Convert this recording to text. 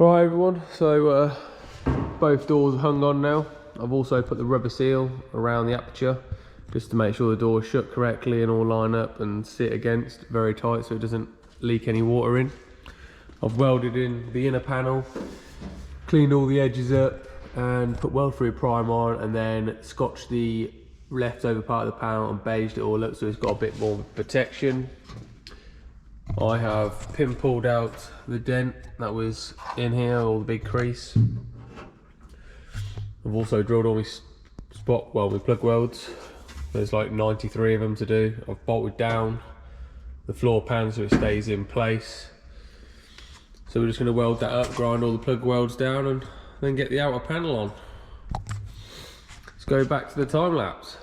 Alright everyone, so both doors are hung on now. I've also put the rubber seal around the aperture just to make sure the door is shut correctly and all line up and sit against very tight so it doesn't leak any water in. I've welded in the inner panel, cleaned all the edges up and put weld-free primer on, and then scotched the leftover part of the panel and beiged it all up so it's got a bit more protection. I have pin pulled out the dent that was in here, or the big crease. I've also drilled all my plug welds. There's like 93 of them to do. I've bolted down the floor pan so it stays in place. So we're just going to weld that up, grind all the plug welds down and then get the outer panel on. Let's go back to the time lapse.